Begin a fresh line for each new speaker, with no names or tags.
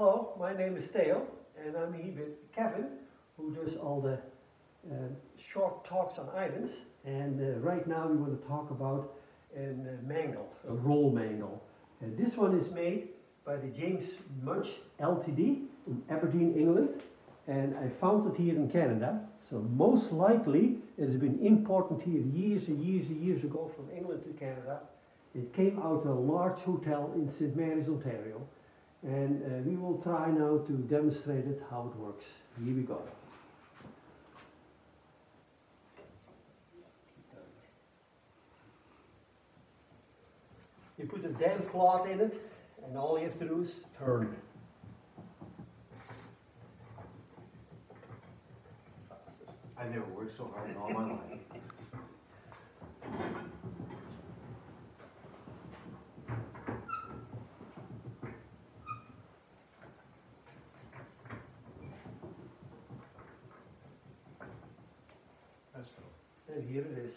Hello, my name is Theo, and I'm here with Kevin, who does all the short talks on islands. And right now we want to talk about a mangle, a roll mangle. And this one is made by the James Munch Ltd. in Aberdeen, England. And I found it here in Canada. So most likely it has been imported here years and years and years ago from England to Canada. It came out of a large hotel in St. Mary's, Ontario. And we will try now to demonstrate it how it works. Here we go. You put a damp cloth in it, and all you have to do is turn.
I never worked so hard in all my life.
And here it is.